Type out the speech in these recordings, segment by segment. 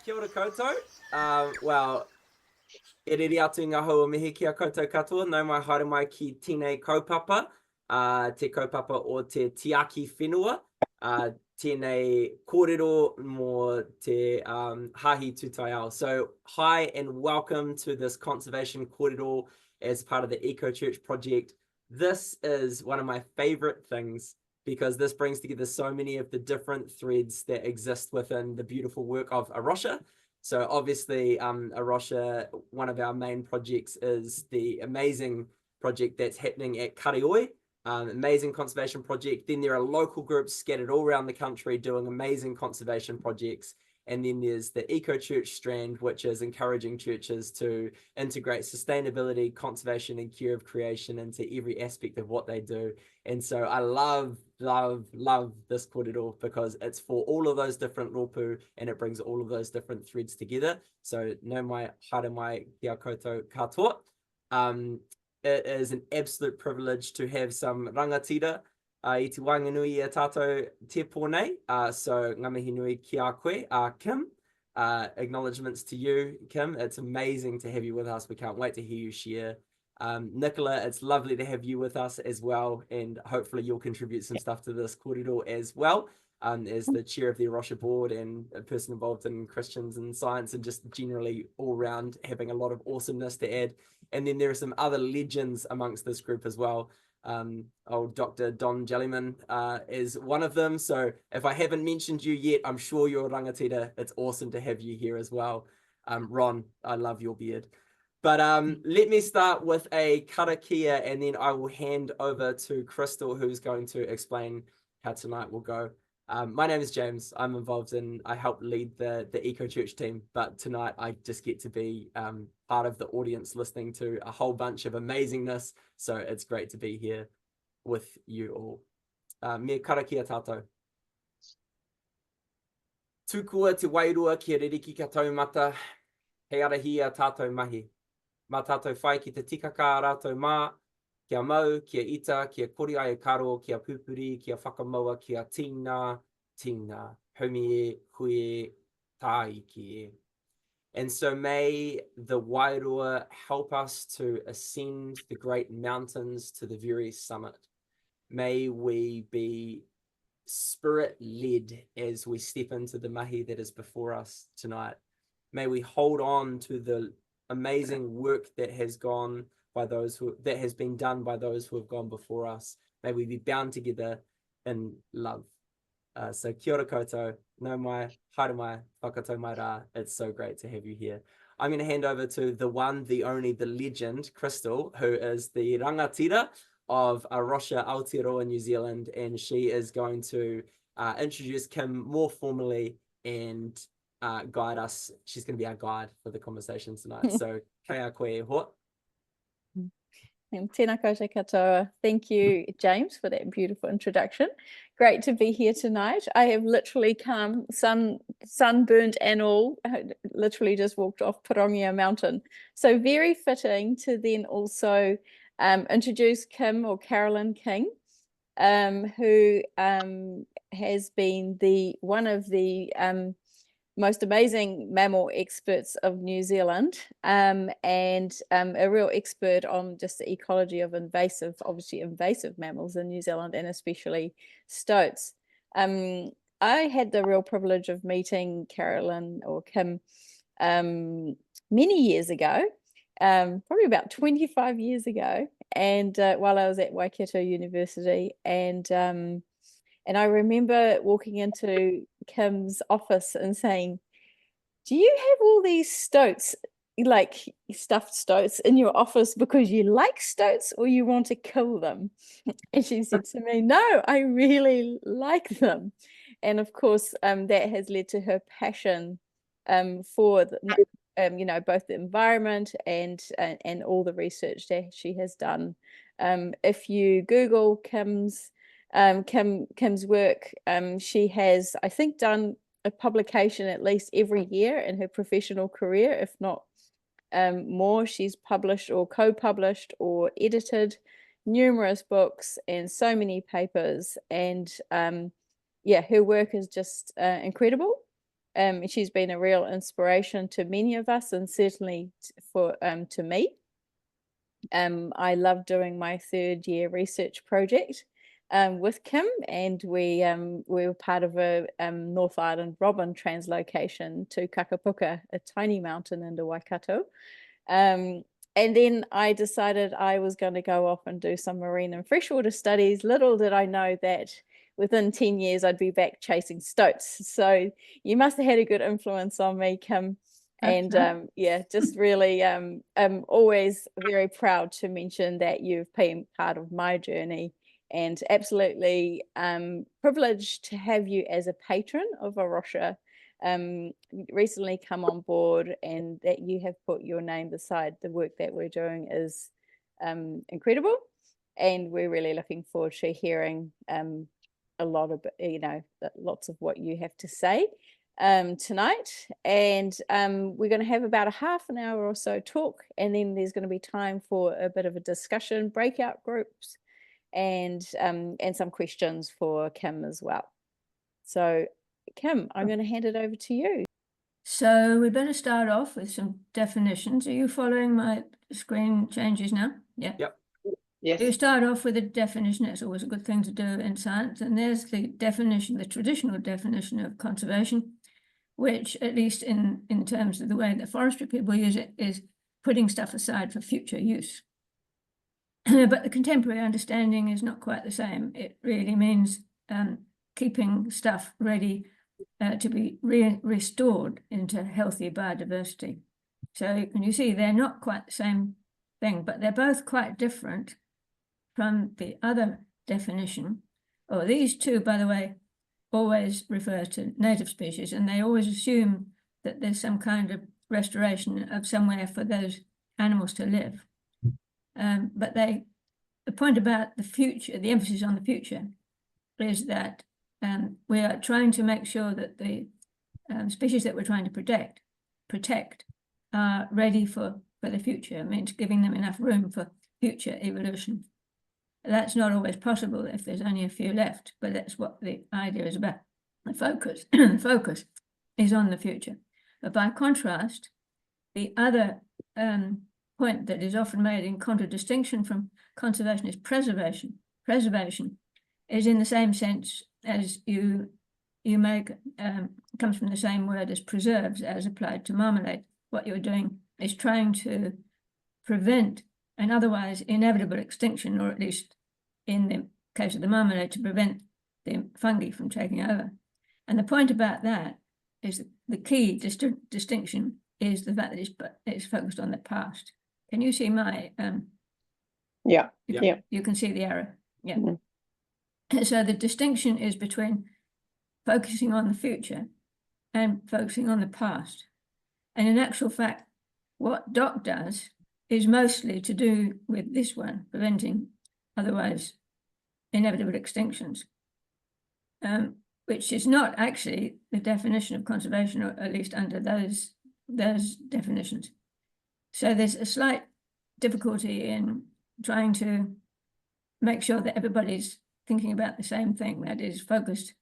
Kia ora koutou. Well, e riri atu ngā haua mihi ki a koutou katoa, nau mai haere mai ki tēnei kaupapa, te kaupapa o te tiaki whenua, tēnei kōrero mō te hahi tūtai ao. So, hi and welcome to this conservation kōrero as part of the Eco Church project. This is one of my favorite things because this brings together so many of the different threads that exist within the beautiful work of A Rocha. So obviously, A Rocha, one of our main projects is the amazing project that's happening at Kōrero, amazing conservation project. Then there are local groups scattered all around the country doing amazing conservation projects. And then there's the Eco Church strand, which is encouraging churches to integrate sustainability, conservation, and care of creation into every aspect of what they do. And so I love this kōrero because it's for all of those different rōpū and it brings all of those different threads together. So nau mai, haere mai kia koutou katoa. It is an absolute privilege to have some rangatira i te wanganui a tātou te pōnei. So ngā mihi nui ki a koe, Kim. Acknowledgements to you, Kim. It's amazing to have you with us. We can't wait to hear you share. Nicola, it's lovely to have you with us as well, and hopefully you'll contribute some stuff to this kōrero as well, as the chair of the A Rocha Board and a person involved in Christians and science and just generally all around having a lot of awesomeness to add. And then there are some other legends amongst this group as well. Old Dr. Don Jellyman is one of them. So if I haven't mentioned you yet, I'm sure you're a rangatira. It's awesome to have you here as well. Ron, I love your beard. But let me start with a karakia and then I will hand over to Crystal, who's going to explain how tonight will go. My name is James. I'm involved I help lead the Eco Church team, but tonight I just get to be part of the audience listening to a whole bunch of amazingness. So it's great to be here with you all. Me karakia tātou. Tūkua te wairua ki ririki ka taumata, hei arahi a tātou mahi. Mā tātou whai ki te tikaka a rātou mā, kia mau, kia ita, kia kori ai karo, kia pupuri, kia whakamaua, kia tīna, haumi e, hui, tāi ki e. And so may the wairua help us to ascend the great mountains to the very summit. May we be spirit-led as we step into the mahi that is before us tonight. May we hold on to the amazing work that has been done by those who have gone before us. May we be bound together in love. So kia ora koutou, nau mai, haere mai, whakatau mai rā. It's so great to have you here. I'm going to hand over to the one, the only, the legend, Crystal, who is the rangatira of A Rocha Aotearoa New Zealand, and she is going to introduce Kim more formally and guide us. She's going to be our guide for the conversation tonight. So, kei a koe e hoa. Tēnā koutou katoa. Thank you, James, for that beautiful introduction. Great to be here tonight. I have literally come, sunburnt and all, literally just walked off Parongia Mountain. So very fitting to then also introduce Kim or Carolyn King, who has been one of the most amazing mammal experts of New Zealand, and a real expert on just the ecology of obviously invasive mammals in New Zealand, and especially stoats. I had the real privilege of meeting Carolyn or Kim many years ago, probably about 25 years ago, and while I was at Waikato University, and I remember walking into Kim's office and saying, "Do you have all these stoats, like stuffed stoats in your office because you like stoats or you want to kill them?" And she said to me, "No, I really like them." And of course, that has led to her passion for both the environment and all the research that she has done. If you Google Kim's work, she has, I think, done a publication at least every year in her professional career, if not more. She's published or co-published or edited numerous books and so many papers, and her work is just incredible. She's been a real inspiration to many of us, and certainly to me. I love doing my 3rd year research project with Kim, and we were part of a North Island robin translocation to Kakapuka, a tiny mountain in the Waikato. And then I decided I was going to go off and do some marine and freshwater studies. Little did I know that within 10 years I'd be back chasing stoats. So you must have had a good influence on me, Kim. And yeah, just really I'm always very proud to mention that you've been part of my journey, and absolutely privileged to have you as a patron of A Rocha. Recently come on board, and that you have put your name beside the work that we're doing is incredible, and we're really looking forward to hearing a lot of, lots of what you have to say tonight. And we're going to have about a half an hour or so talk, and then there's going to be time for a bit of a discussion, breakout groups, and some questions for Kim as well. So Kim, I'm going to hand it over to you. So we better start off with some definitions. Are you following my screen changes now? Yeah. Yep. Yes. You start off with a definition. It's always a good thing to do in science. And there's the definition, the traditional definition of conservation, which, at least in terms of the way that forestry people use it, is putting stuff aside for future use. But the contemporary understanding is not quite the same. It really means keeping stuff ready to be restored into healthy biodiversity. So can you see they're not quite the same thing, but they're both quite different from the other definition. Oh, these two, by the way, always refer to native species, and they always assume that there's some kind of restoration of somewhere for those animals to live. But the point about the future, the emphasis on the future, is that we are trying to make sure that the species that we're trying to protect are ready for the future. It means giving them enough room for future evolution. That's not always possible if there's only a few left, but that's what the idea is about. The focus, focus is on the future. But by contrast, the other point that is often made in contradistinction from conservation is preservation. Preservation is in the same sense as you make, comes from the same word as preserves as applied to marmalade. What you're doing is trying to prevent an otherwise inevitable extinction, or at least in the case of the marmalade, to prevent the fungi from taking over. And the point about that is that the key distinction is the fact that it's focused on the past. Can you see my? Yeah. You can see the arrow. Yeah. Mm-hmm. So the distinction is between focusing on the future and focusing on the past. And in actual fact, what DOC does is mostly to do with this one, preventing otherwise inevitable extinctions, which is not actually the definition of conservation, or at least under those definitions. So there's a slight difficulty in trying to make sure that everybody's thinking about the same thing, that is focused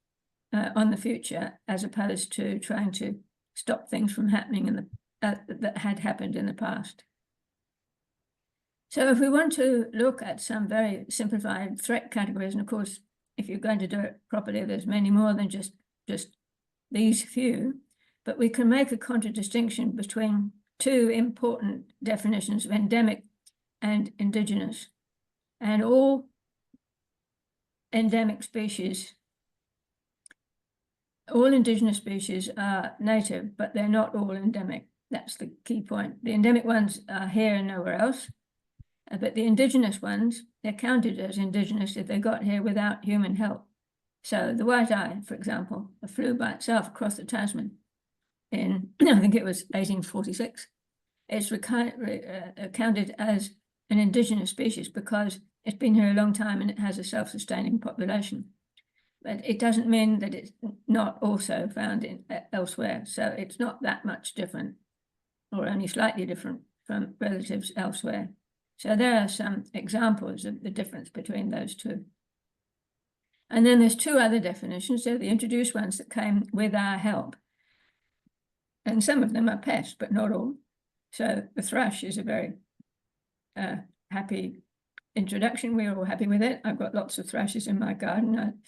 on the future, as opposed to trying to stop things from happening in that had happened in the past. So if we want to look at some very simplified threat categories, and of course, if you're going to do it properly, there's many more than just these few, but we can make a contradistinction between two important definitions of endemic and indigenous. And all endemic species, all indigenous species are native, but they're not all endemic. That's the key point. The endemic ones are here and nowhere else. But the indigenous ones, they're counted as indigenous if they got here without human help. So the white-eye, for example, flew by itself across the Tasman in, I think it was 1846. It's counted as an indigenous species because it's been here a long time and it has a self-sustaining population. But it doesn't mean that it's not also found elsewhere. So it's not that much different, or only slightly different from relatives elsewhere. So there are some examples of the difference between those two. And then there's two other definitions. So the introduced ones that came with our help. And some of them are pests, but not all. So the thrush is a very happy introduction. We're all happy with it. I've got lots of thrushes in my garden.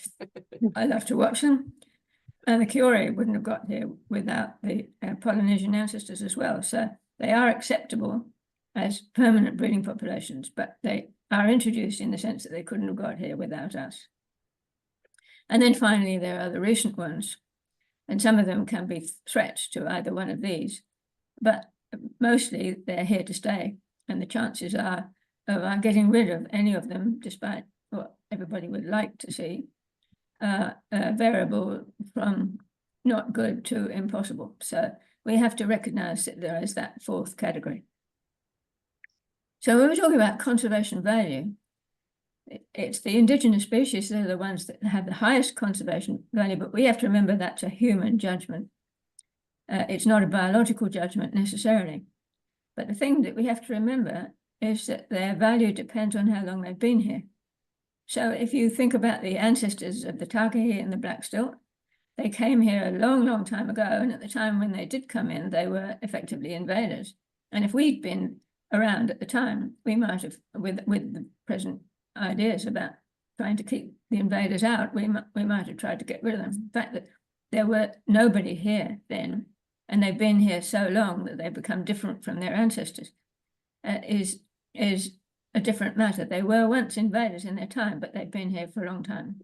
I love to watch them. And the Kōrero wouldn't have got here without the Polynesian ancestors as well. So they are acceptable as permanent breeding populations, but they are introduced in the sense that they couldn't have got here without us. And then finally, there are the recent ones, and some of them can be threats to either one of these, but mostly they're here to stay. And the chances are of our getting rid of any of them, despite what everybody would like to see, variable from not good to impossible. So we have to recognize that there is that fourth category. So when we're talking about conservation value, it's the indigenous species that are the ones that have the highest conservation value, but we have to remember that's a human judgment. It's not a biological judgment necessarily. But the thing that we have to remember is that their value depends on how long they've been here. So if you think about the ancestors of the Takahi and the black stilt, they came here a long, long time ago. And at the time when they did come in, they were effectively invaders. And if we'd been around at the time, we might have, with the present ideas about trying to keep the invaders out, we might have tried to get rid of them. In fact, that there were nobody here then, and they've been here so long that they've become different from their ancestors, is a different matter. They were once invaders in their time, but they've been here for a long time.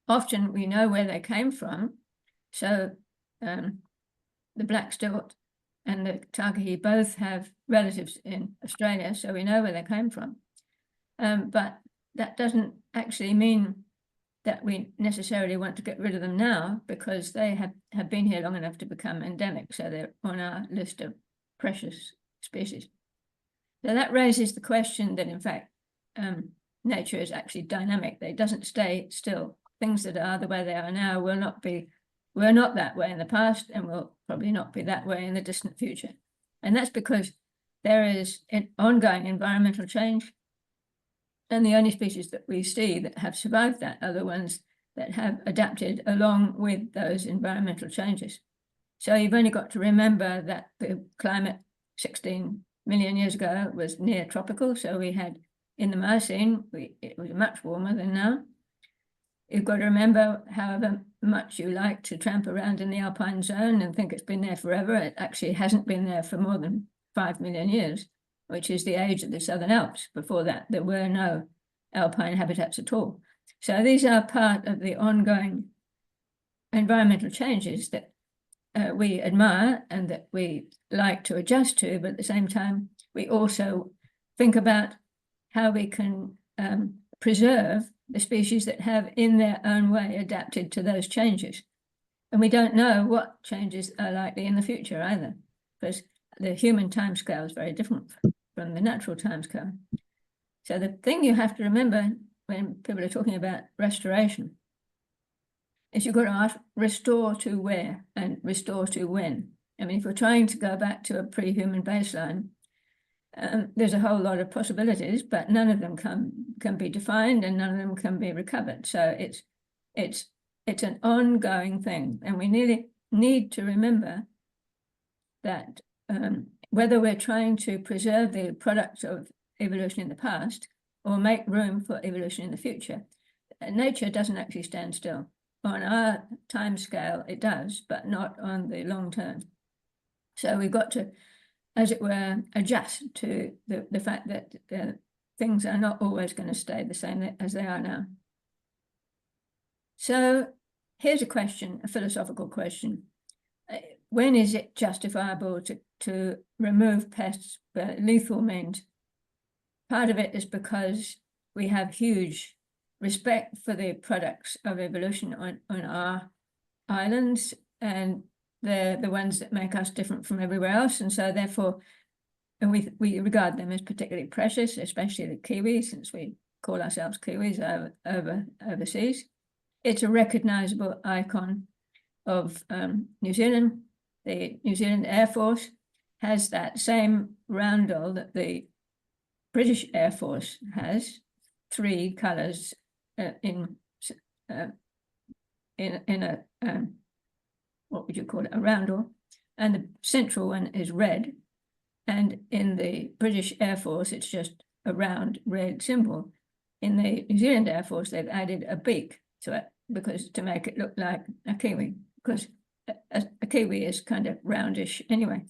Often we know where they came from. So the black stilt and the Takahi both have relatives in Australia, so we know where they came from. But that doesn't actually mean that we necessarily want to get rid of them now, because they have been here long enough to become endemic, so they're on our list of precious species. So that raises the question that, in fact, nature is actually dynamic. It doesn't stay still. Things that are the way they are now were not that way in the past, and will probably not be that way in the distant future. And that's because there is an ongoing environmental change. And the only species that we see that have survived that are the ones that have adapted along with those environmental changes. So you've only got to remember that the climate 16 million years ago was near tropical. So we had, in the Miocene, it was much warmer than now. You've got to remember, however much you like to tramp around in the alpine zone and think it's been there forever, it actually hasn't been there for more than 5 million years, which is the age of the Southern Alps. Before that, there were no alpine habitats at all. So these are part of the ongoing environmental changes that we admire and that we like to adjust to, but at the same time, we also think about how we can preserve the species that have in their own way adapted to those changes. And we don't know what changes are likely in the future either, because the human timescale is very different from the natural timescale. So the thing you have to remember when people are talking about restoration is you've got to ask, restore to where and restore to when. I mean, if we're trying to go back to a pre-human baseline, there's a whole lot of possibilities, but none of them can be defined and none of them can be recovered. So it's an ongoing thing, and we really need to remember that whether we're trying to preserve the products of evolution in the past or make room for evolution in the future, nature doesn't actually stand still. On our time scale, it does, but not on the long term. So we've got to, as it were, adjust to the fact that things are not always going to stay the same as they are now. So here's a question, a philosophical question. When is it justifiable to remove pests by lethal means? Part of it is because we have huge respect for the products of evolution on our islands, and they're the ones that make us different from everywhere else. And so therefore, we regard them as particularly precious, especially the Kiwi, since we call ourselves Kiwis overseas. It's a recognizable icon of New Zealand. The New Zealand Air Force has that same roundel that the British Air Force has, 3 colours in a what would you call it, a roundel, and the central one is red. And in the British Air Force, it's just a round red symbol. In the New Zealand Air Force, they've added a beak to it because to make it look like a kiwi, because a kiwi is kind of roundish anyway.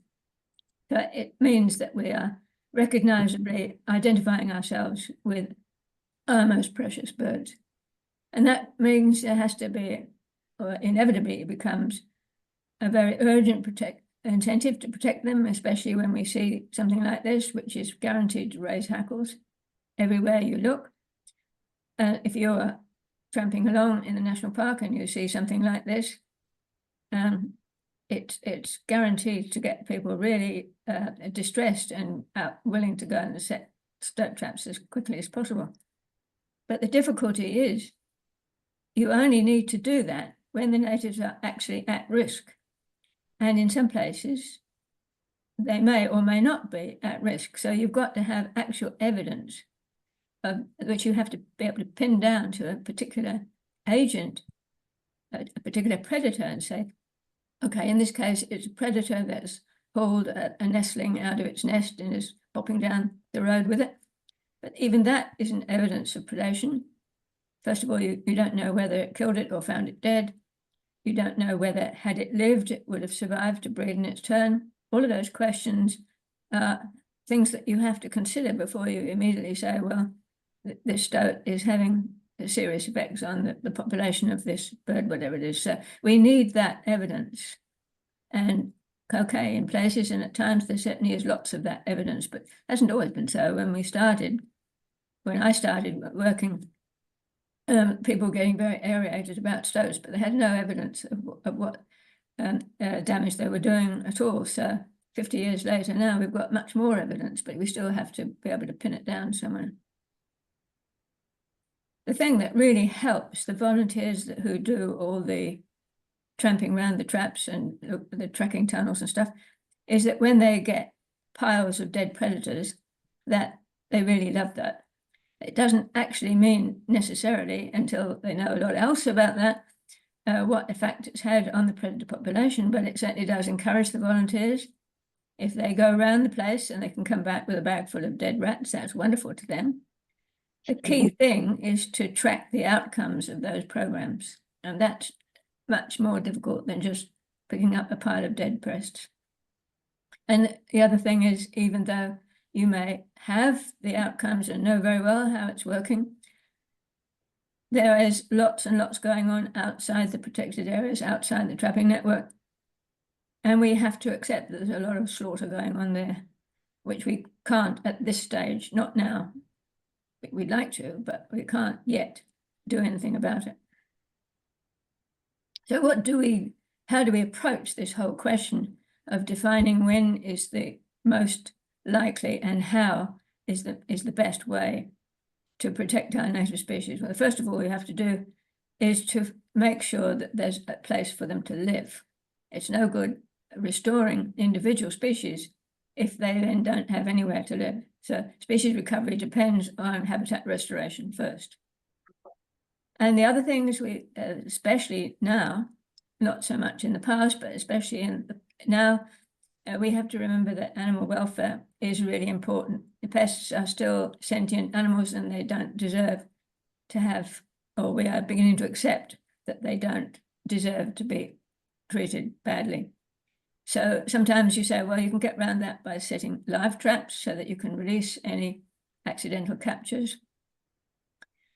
So it means that we are recognizably identifying ourselves with our most precious birds. And that means there has to be, or inevitably it becomes, a very urgent incentive to protect them, especially when we see something like this, which is guaranteed to raise hackles everywhere you look. If you're tramping along in the national park and you see something like this, it's guaranteed to get people really distressed and willing to go and set stoat traps as quickly as possible. But the difficulty is you only need to do that when the natives are actually at risk. And in some places, they may or may not be at risk. So you've got to have actual evidence of which you have to be able to pin down to a particular agent, a particular predator, and say, okay, in this case, it's a predator that's pulled a nestling out of its nest and is popping down the road with it. But even that isn't evidence of predation. First of all, you don't know whether it killed it or found it dead. You don't know whether, had it lived, it would have survived to breed in its turn. All of those questions are things that you have to consider before you immediately say, well, this stoat is having serious effects on the population of this bird, whatever it is. So we need that evidence. And okay, in places and at times there certainly is lots of that evidence, but it hasn't always been so. When I started working, people getting very aerated about stoats, but they had no evidence of what damage they were doing at all. So 50 years later now, we've got much more evidence, but we still have to be able to pin it down somewhere. The thing that really helps the volunteers who do all the tramping around the traps and the tracking tunnels and stuff is that when they get piles of dead predators, that they really love that. It doesn't actually mean necessarily, until they know a lot else about that, what effect it's had on the predator population, but it certainly does encourage the volunteers. If they go around the place and they can come back with a bag full of dead rats, that's wonderful to them. The key thing is to track the outcomes of those programs, and that's much more difficult than just picking up a pile of dead prests. And the other thing is, even though you may have the outcomes and know very well how it's working, there is lots and lots going on outside the protected areas, outside the trapping network. And we have to accept that there's a lot of slaughter going on there, which we can't at this stage, not now. We'd like to, but we can't yet do anything about it. So how do we approach this whole question of defining when is the most likely and how is the best way to protect our native species? Well, first of all, we have to do is to make sure that there's a place for them to live. It's no good restoring individual species if they then don't have anywhere to live. So species recovery depends on habitat restoration first. And the other things we, especially now, not so much in the past, but especially now, we have to remember that animal welfare is really important. The pests are still sentient animals and they don't deserve to have, or we are beginning to accept that they don't deserve to be treated badly. So sometimes you say, well, you can get around that by setting live traps so that you can release any accidental captures.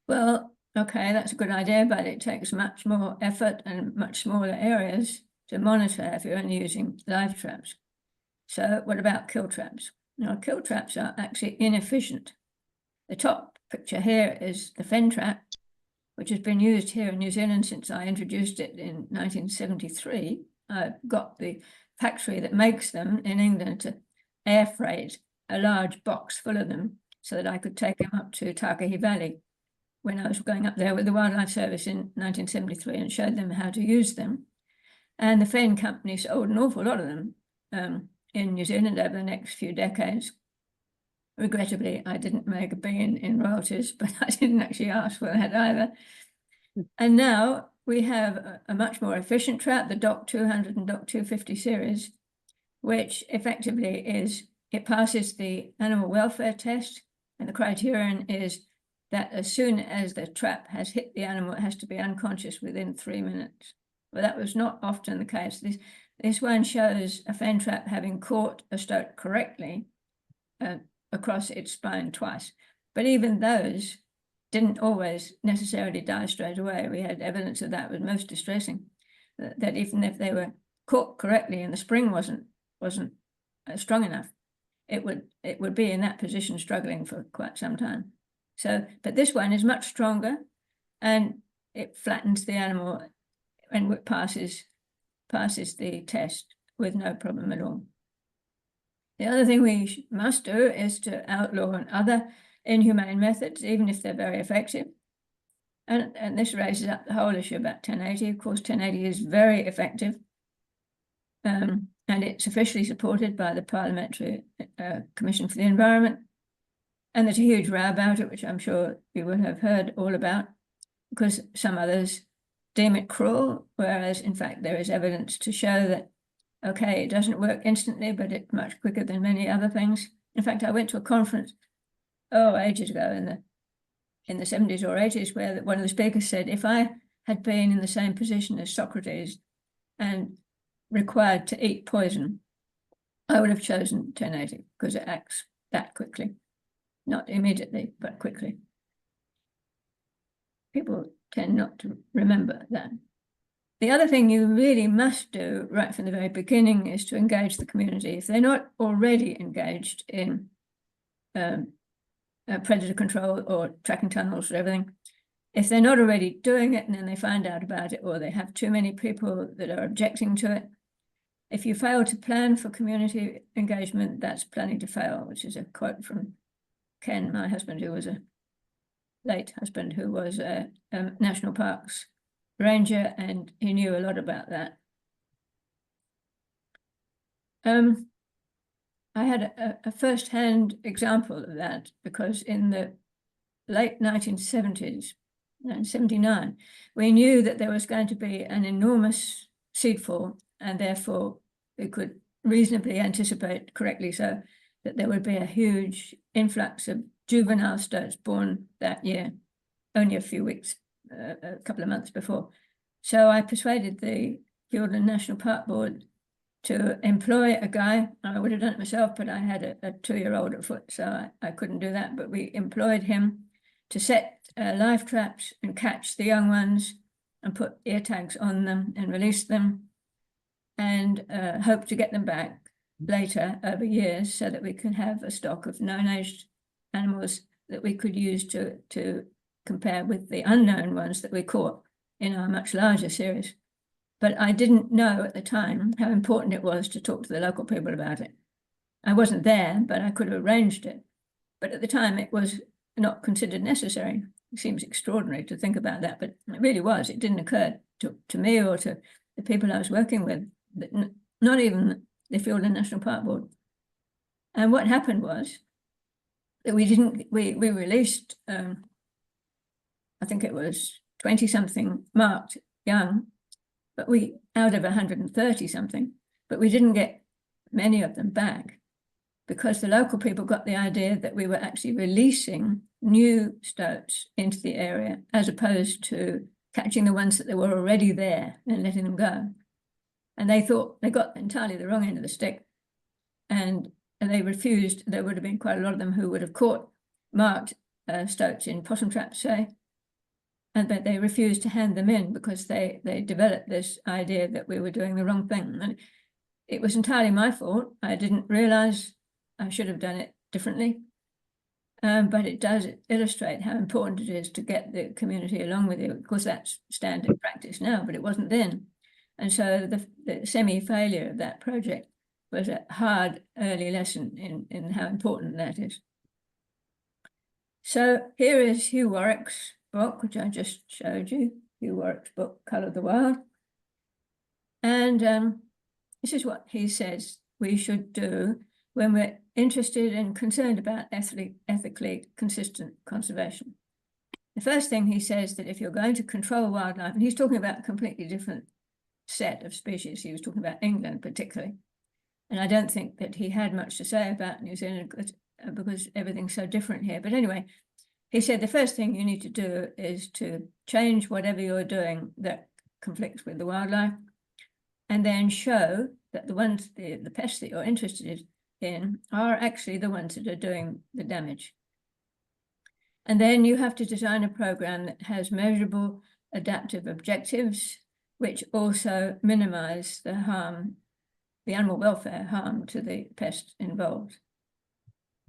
Well, okay, that's a good idea, but it takes much more effort and much smaller areas to monitor if you're only using live traps. So what about kill traps? Now, kill traps are actually inefficient. The top picture here is the fen trap, which has been used here in New Zealand since I introduced it in 1973. I got the factory that makes them in England to air freight a large box full of them so that I could take them up to Takahi Valley when I was going up there with the Wildlife Service in 1973 and showed them how to use them. And the fen company sold an awful lot of them in New Zealand over the next few decades. Regrettably, I didn't make a billion in royalties, but I didn't actually ask for that either. And now we have a much more efficient trap, the DOC 200 and DOC 250 series, which effectively is, it passes the animal welfare test, and the criterion is that as soon as the trap has hit the animal, it has to be unconscious within 3 minutes. Well, that was not often the case. This one shows a fen trap having caught a stoat correctly across its spine twice. But even those didn't always necessarily die straight away. We had evidence of that was most distressing, that even if they were caught correctly and the spring wasn't strong enough, it would be in that position struggling for quite some time. So, but this one is much stronger, and it flattens the animal and it passes the test with no problem at all. The other thing we must do is to outlaw other inhumane methods, even if they're very effective. And this raises up the whole issue about 1080. Of course, 1080 is very effective, and it's officially supported by the Parliamentary Commission for the Environment. And there's a huge row about it, which I'm sure you will have heard all about, because some others deem it cruel, whereas in fact there is evidence to show that, okay, it doesn't work instantly, but it's much quicker than many other things. In fact, I went to a conference, ages ago in the 70s or 80s, where one of the speakers said, if I had been in the same position as Socrates and required to eat poison, I would have chosen 1080 because it acts that quickly. Not immediately, but quickly. People tend not to remember that. The other thing you really must do right from the very beginning is to engage the community. If they're not already engaged in predator control or tracking tunnels or everything, if they're not already doing it and then they find out about it, or they have too many people that are objecting to it, if you fail to plan for community engagement, that's planning to fail, which is a quote from Ken, my husband, who was a late husband, who was a national parks ranger, and he knew a lot about that. I had a first-hand example of that, because in the late 1970s, 1979, we knew that there was going to be an enormous seedfall, and therefore we could reasonably anticipate, correctly so, that there would be a huge influx of juvenile stoats born that year, only a few weeks, a couple of months before. So I persuaded the Fiordland National Park Board to employ a guy. I would have done it myself, but I had a 2-year-old at foot, so I couldn't do that. But we employed him to set live traps and catch the young ones and put ear tags on them and release them, and hope to get them back later over years, so that we can have a stock of known-aged animals that we could use to compare with the unknown ones that we caught in our much larger series. But I didn't know at the time how important it was to talk to the local people about it. I wasn't there, but I could have arranged it. But at the time, it was not considered necessary. It seems extraordinary to think about that, but it really was. It didn't occur to me or to the people I was working with, not even the Fiordland National Park Board. And what happened was that we released, I think it was 20-something marked young, but out of 130-something, but we didn't get many of them back, because the local people got the idea that we were actually releasing new stoats into the area, as opposed to catching the ones that were already there and letting them go. And they thought they got entirely the wrong end of the stick, and they refused. There would have been quite a lot of them who would have caught marked stoats in possum traps, say, but they refused to hand them in because they developed this idea that we were doing the wrong thing. And it was entirely my fault. I didn't realize I should have done it differently. But it does illustrate how important it is to get the community along with you. Of course, that's standard practice now, but it wasn't then. And so the semi-failure of that project was a hard early lesson in how important that is. So here is Hugh Warwick's book, which I just showed you, Hugh Warwick's book, Cull of the Wild. And this is what he says we should do when we're interested and concerned about ethically consistent conservation. The first thing he says, that if you're going to control wildlife, and he's talking about a completely different set of species, he was talking about England particularly, And I don't think that he had much to say about New Zealand because everything's so different here. But anyway, he said the first thing you need to do is to change whatever you're doing that conflicts with the wildlife, and then show that the ones, the pests that you're interested in are actually the ones that are doing the damage. And then you have to design a program that has measurable adaptive objectives, which also minimize the harm, the animal welfare harm to the pests involved.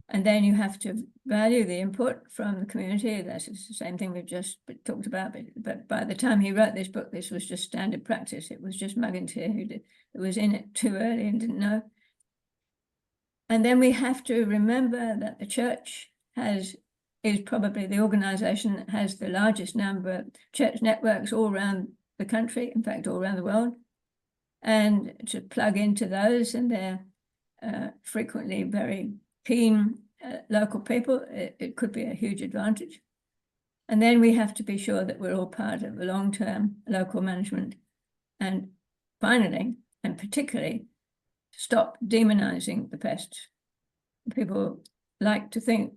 And then you have to value the input from the community. That's the same thing we've just talked about. But by the time he wrote this book, this was just standard practice. It was just Muggins who was in it too early and didn't know. And then we have to remember that the church is probably the organization that has the largest number of church networks all around the country, in fact, all around the world. And to plug into those, and they're frequently very keen local people, it could be a huge advantage. And then we have to be sure that we're all part of the long-term local management. And finally, and particularly, stop demonizing the pests. People like to think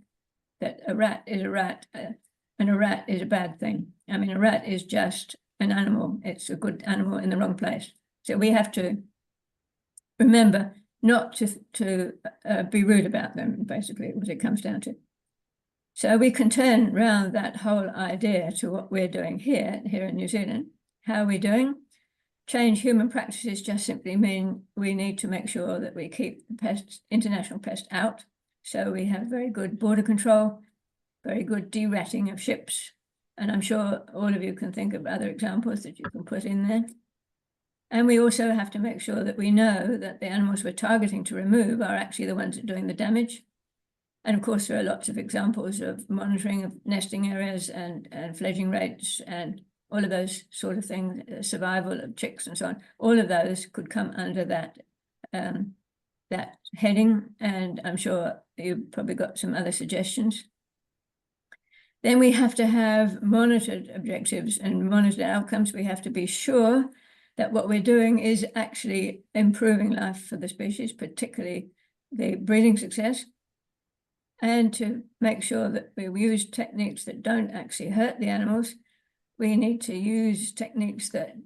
that a rat is a rat and a rat is a bad thing. I mean, a rat is just an animal. It's a good animal in the wrong place. So we have to remember not to be rude about them, basically, what it comes down to. So we can turn around that whole idea to what we're doing here in New Zealand. How are we doing? Change human practices just simply mean we need to make sure that we keep the pests, international pests out. So we have very good border control, very good de-ratting of ships. And I'm sure all of you can think of other examples that you can put in there. And we also have to make sure that we know that the animals we're targeting to remove are actually the ones that are doing the damage. And of course, there are lots of examples of monitoring of nesting areas and fledging rates and all of those sort of things, survival of chicks and so on. All of those could come under that, that heading. And I'm sure you've probably got some other suggestions. Then we have to have monitored objectives and monitored outcomes. We have to be sure that what we're doing is actually improving life for the species, particularly the breeding success, and to make sure that we use techniques that don't actually hurt the animals. We need to use techniques that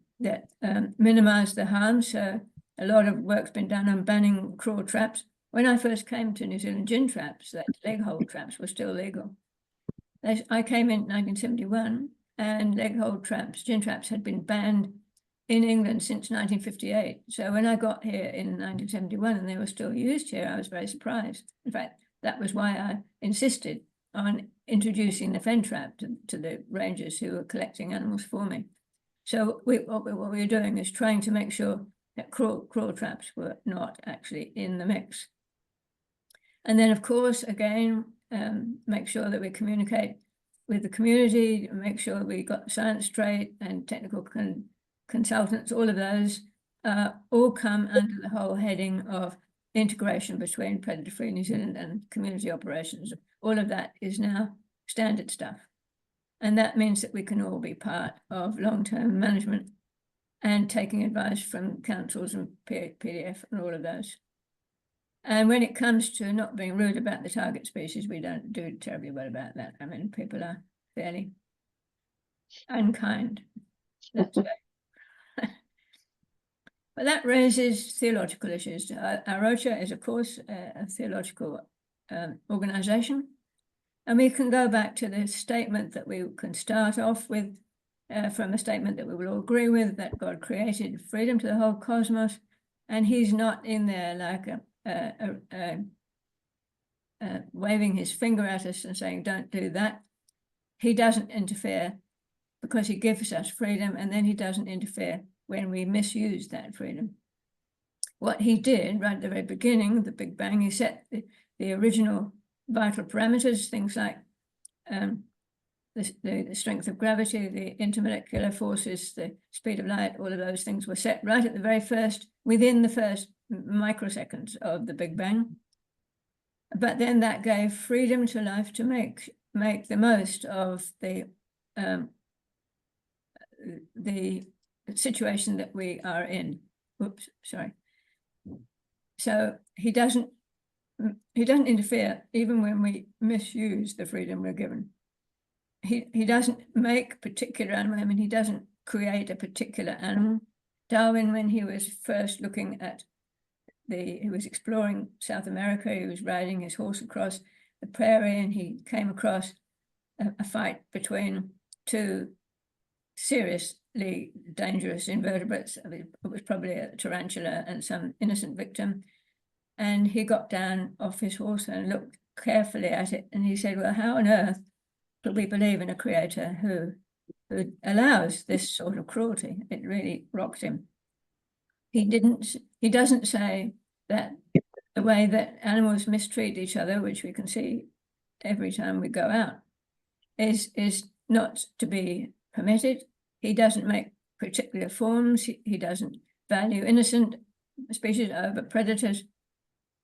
minimize the harm. So a lot of work's been done on banning cruel traps. When I first came to New Zealand, gin traps, that leg hold traps, were still legal. I came in 1971 and leg hold traps, gin traps, had been banned in England since 1958. So when I got here in 1971 and they were still used here, I was very surprised. In fact, that was why I insisted on introducing the fen trap to the rangers who were collecting animals for me. So what we were doing is trying to make sure that cruel traps were not actually in the mix. And then, of course, again, make sure that we communicate with the community, make sure we got the science straight, and technical consultants, all of those all come under the whole heading of integration between predator-free New Zealand and community operations. All of that is now standard stuff. And that means that we can all be part of long-term management and taking advice from councils and PDF and all of those. And when it comes to not being rude about the target species, we don't do terribly well about that. I mean, people are fairly unkind. That's it. But that raises theological issues. A Rocha is, of course, a theological organization. And we can go back to the statement that we can start off with, from a statement that we will all agree with, that God created freedom to the whole cosmos. And he's not in there like waving his finger at us and saying, don't do that. He doesn't interfere because he gives us freedom, and then he doesn't interfere when we misuse that freedom. What he did right at the very beginning of the Big Bang, he set the original vital parameters, things like the strength of gravity, the intermolecular forces, the speed of light, all of those things were set right at the very first, within the first microseconds of the Big Bang. But then that gave freedom to life to make the most of the situation that we are in. Oops, sorry. So he doesn't interfere even when we misuse the freedom we're given. He doesn't make particular animal. I mean, he doesn't create a particular animal. Darwin, when he was first looking at he was exploring South America, he was riding his horse across the prairie, and he came across a fight between two seriously dangerous invertebrates. I mean, it was probably a tarantula and some innocent victim. And he got down off his horse and looked carefully at it, and he said, well, how on earth could we believe in a creator who allows this sort of cruelty? It really rocked him. He doesn't say that the way that animals mistreat each other, which we can see every time we go out, is not to be permitted. He doesn't make particular forms. He doesn't value innocent species over predators.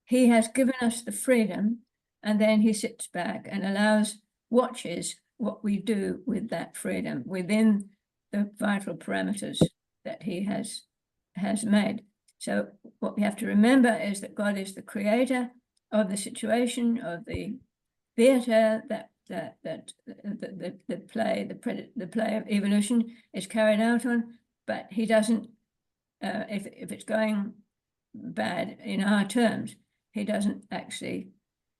He has given us the freedom, and then he sits back and watches what we do with that freedom within the vital parameters that he has made. So what we have to remember is that God is the creator of the situation, of the theatre, that the play of evolution is carried out on, but he doesn't, if it's going bad in our terms, he doesn't actually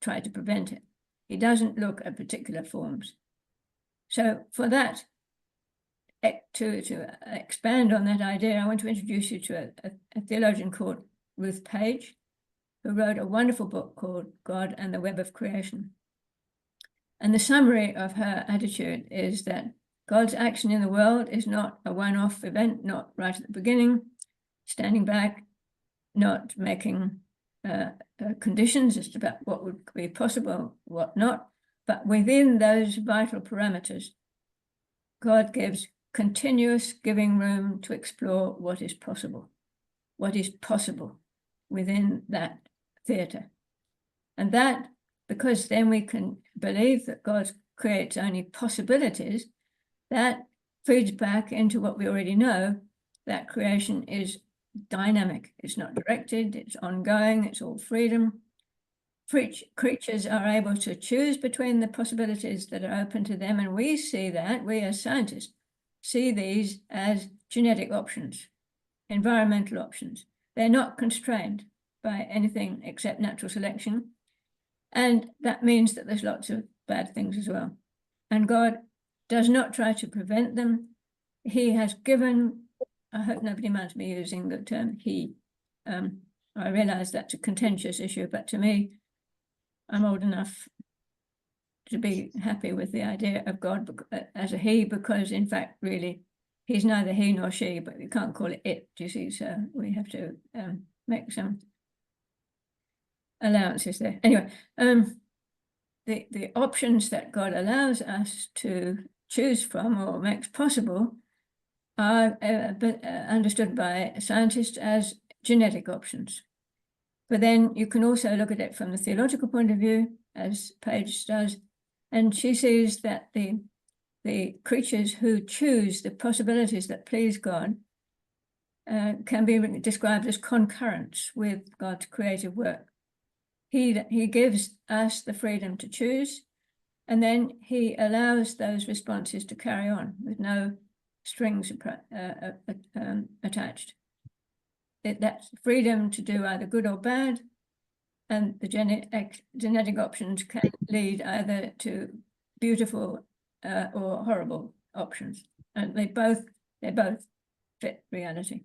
try to prevent it. He doesn't look at particular forms. So for that, to expand on that idea, I want to introduce you to a theologian called Ruth Page, who wrote a wonderful book called God and the Web of Creation. And the summary of her attitude is that God's action in the world is not a one-off event, not right at the beginning, standing back, not making conditions as to about what would be possible, what not, but within those vital parameters, God gives continuous giving room to explore what is possible within that theatre. And that, because then we can believe that God creates only possibilities, that feeds back into what we already know, that creation is dynamic. It's not directed, it's ongoing, it's all freedom. Creatures are able to choose between the possibilities that are open to them, and we see that, we as scientists, see these as genetic options, environmental options. They're not constrained by anything except natural selection. And that means that there's lots of bad things as well. And God does not try to prevent them. He has given, I hope nobody minds me using the term he. I realize that's a contentious issue, but to me, I'm old enough to be happy with the idea of God as a he, because in fact, really, he's neither he nor she, but we can't call it it, you see, so we have to make some allowances there. Anyway, the options that God allows us to choose from or makes possible are understood by scientists as genetic options. But then you can also look at it from the theological point of view, as Page does, and she sees that the creatures who choose the possibilities that please God can be described as concurrents with God's creative work. He gives us the freedom to choose, and then he allows those responses to carry on with no strings attached. That's freedom to do either good or bad, and the genetic options can lead either to beautiful or horrible options, and they both fit reality.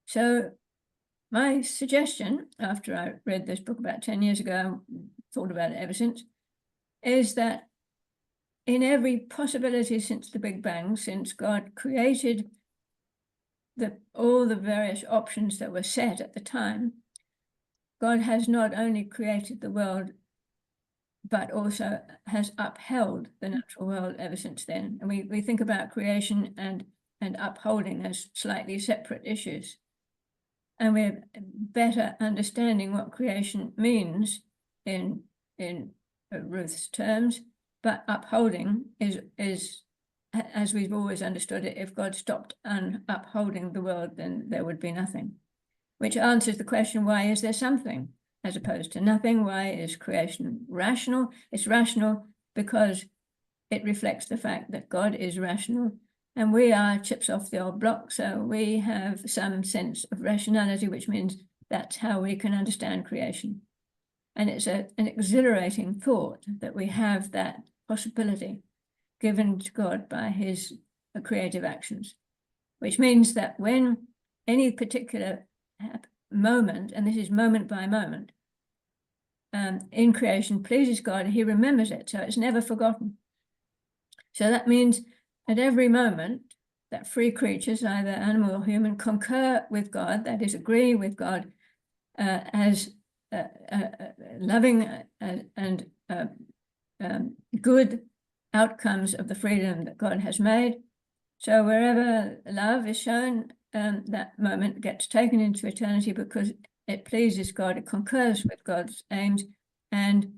So my suggestion, after I read this book about 10 years ago, thought about it ever since, is that in every possibility since the Big Bang, since God created all the various options that were set at the time, God has not only created the world, but also has upheld the natural world ever since then. And we think about creation and upholding as slightly separate issues. And we're better understanding what creation means in Ruth's terms, but upholding is as we've always understood it. If God stopped upholding the world, then there would be nothing. which answers the question, why is there something as opposed to nothing? Why is creation rational? It's rational because it reflects the fact that God is rational and we are chips off the old block. So we have some sense of rationality, which means that's how we can understand creation. And it's an exhilarating thought that we have that possibility given to God by his creative actions, which means that when any particular moment, and this is moment by moment, in creation pleases God, he remembers it, so it's never forgotten. So that means at every moment that free creatures, either animal or human, concur with God, that is, agree with God as loving and good outcomes of the freedom that God has made. So wherever love is shown, that moment gets taken into eternity because it pleases God, it concurs with God's aims, and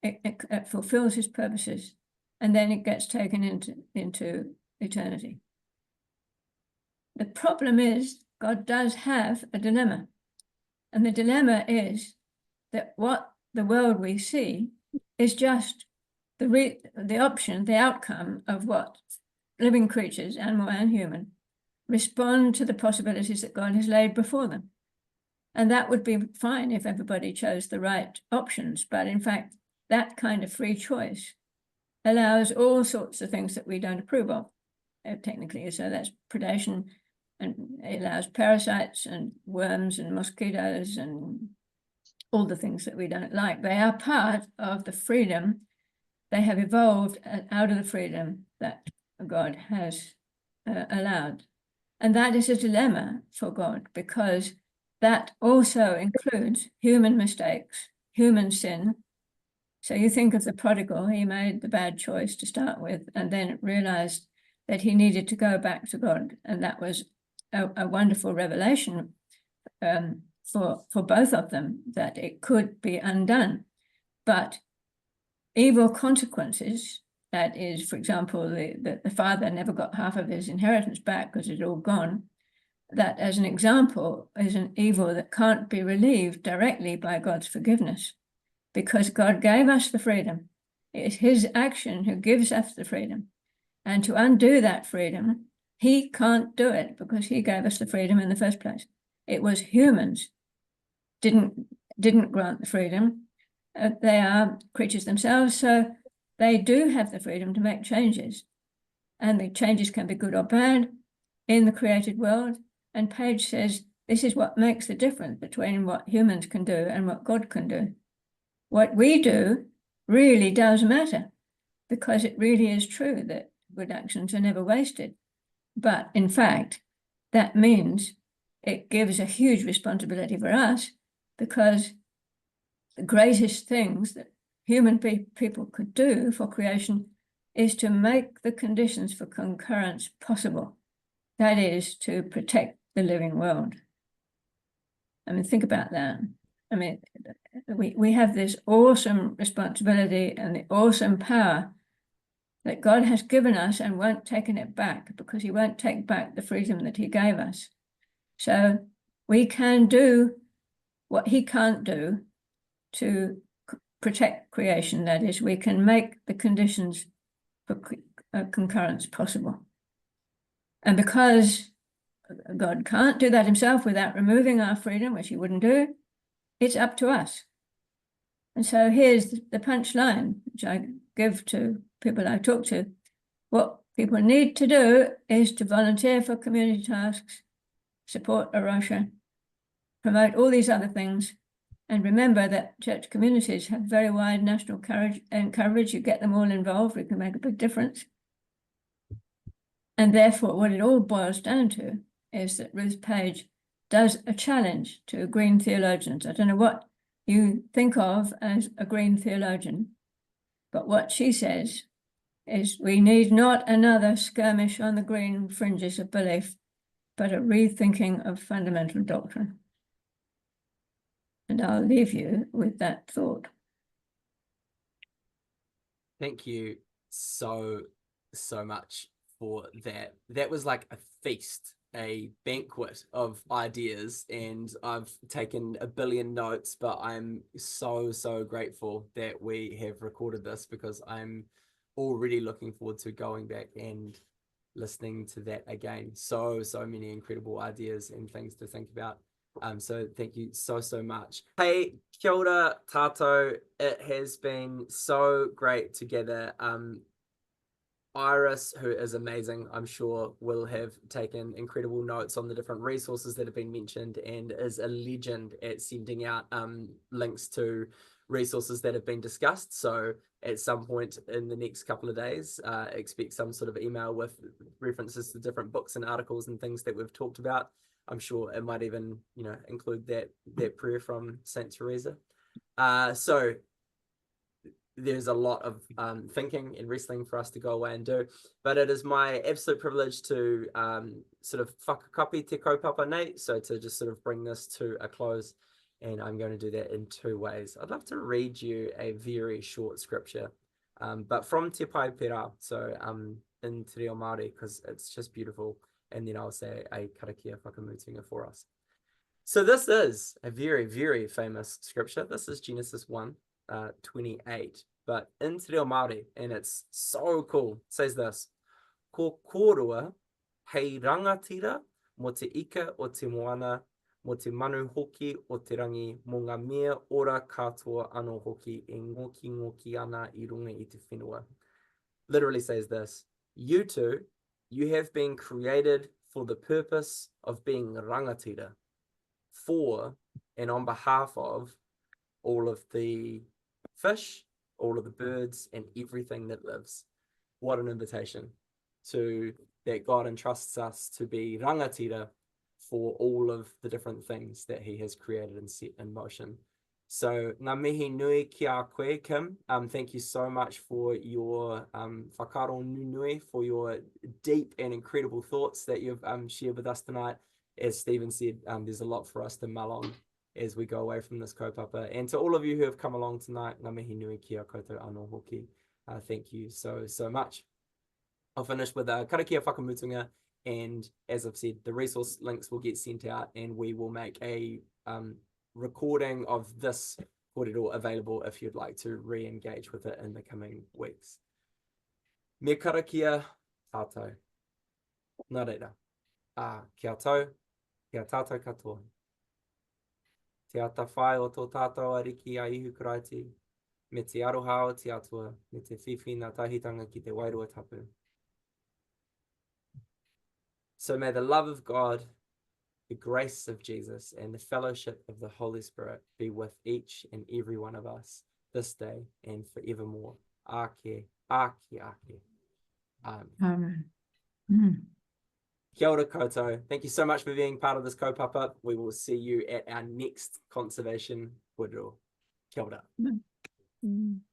it fulfills his purposes, and then it gets taken into eternity. The problem is God does have a dilemma, and the dilemma is that what the world we see is just the option, the outcome of what living creatures, animal and human, respond to the possibilities that God has laid before them. And that would be fine if everybody chose the right options. But in fact, that kind of free choice allows all sorts of things that we don't approve of, technically. So that's predation, and it allows parasites and worms and mosquitoes and all the things that we don't like. They are part of the freedom. They have evolved out of the freedom that God has allowed. And that is a dilemma for God, because that also includes human mistakes, human sin. So you think of the prodigal, he made the bad choice to start with, and then realized that he needed to go back to God. And that was a wonderful revelation for both of them, that it could be undone. But evil consequences, that is, for example, the father never got half of his inheritance back because it's all gone. That, as an example, is an evil that can't be relieved directly by God's forgiveness, because God gave us the freedom. It's his action who gives us the freedom. And to undo that freedom, he can't do it because he gave us the freedom in the first place. It was humans didn't grant the freedom. They are creatures themselves, so they do have the freedom to make changes. And the changes can be good or bad in the created world. And Page says, this is what makes the difference between what humans can do and what God can do. What we do really does matter, because it really is true that good actions are never wasted. But in fact, that means it gives a huge responsibility for us, because the greatest things that human people could do for creation is to make the conditions for concurrence possible. That is, to protect the living world. I mean, think about that. I mean, we have this awesome responsibility and the awesome power that God has given us and won't take it back, because he won't take back the freedom that he gave us. So we can do what he can't do to protect creation. That is, we can make the conditions for concurrence possible. And because God can't do that himself without removing our freedom, which he wouldn't do, it's up to us. And so here's the punchline, which I give to people I talk to. What people need to do is to volunteer for community tasks, support A Rocha, promote all these other things, and remember that church communities have very wide national coverage. You get them all involved, we can make a big difference. And therefore, what it all boils down to is that Ruth Page does a challenge to green theologians. I don't know what you think of as a green theologian, but what she says is we need not another skirmish on the green fringes of belief, but a rethinking of fundamental doctrine. And I'll leave you with that thought. Thank you so much for that. That was like a feast. a banquet of ideas, and I've taken a billion notes, but I'm so grateful that we have recorded this, because I'm already looking forward to going back and listening to that again. So many incredible ideas and things to think about. So thank you so much. Hey, kia ora tātou. It has been so great together. Iris, who is amazing, I'm sure will have taken incredible notes on the different resources that have been mentioned, and is a legend at sending out links to resources that have been discussed. So at some point in the next couple of days, expect some sort of email with references to different books and articles and things that we've talked about. I'm sure it might even, include that prayer from Saint Teresa. So there's a lot of thinking and wrestling for us to go away and do, but it is my absolute privilege to sort of whakakapi te kaupapa nei, so to just sort of bring this to a close, and I'm going to do that in two ways. I'd love to read you a very short scripture, but from Te Pai Pera, so in Te Reo Māori, because it's just beautiful, and then I'll say a karakia whakamutunga for us. So this is a very famous scripture. This is Genesis 1:28, but in Te Reo Māori, and it's so cool. It says this: Ko kōrero hei rangatira mo te ika o te moana, mo te manu hoki o te rangi, mo ngā mea ora katoa anō hoki e ngoki ana I runga I te whenua. Literally says this: you two, you have been created for the purpose of being rangatira, for and on behalf of all of the fish, all of the birds, and everything that lives. What an invitation to that God entrusts us to be rangatira for all of the different things that he has created and set in motion. So ngā mihi nui ki a koe, Kim. Thank you so much for your whakaro nui, for your deep and incredible thoughts that you've shared with us tonight. As Stephen said, there's a lot for us to mull on as we go away from this kaupapa. And to all of you who have come along tonight, ngā mihi nui ki a koutou anō hoki. Thank you so much. I'll finish with a karakia whakamutunga, and as I've said, the resource links will get sent out, and we will make a recording of this kōrero available if you'd like to re-engage with it in the coming weeks. Me karakia tātou. Nā reira. Kia tau, kia tātou katoa. Te ata whai o tō tātou ariki a ihu karaiti, me te aroha o te atua, me te whiwhina tahitanga ki te wairua tapu. So may the love of God, the grace of Jesus, and the fellowship of the Holy Spirit be with each and every one of us this day and forevermore. Ake, ake, ake. Amen. Amen. Kia ora koutou. Thank you so much for being part of this kaupapa. We will see you at our next conservation kōrero. Kia ora.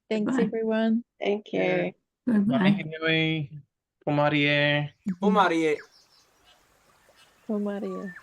Thanks, Bye. everyone. Thank you. Goodbye. Mihi nui, po Marie. O Marie. Oh, Maria.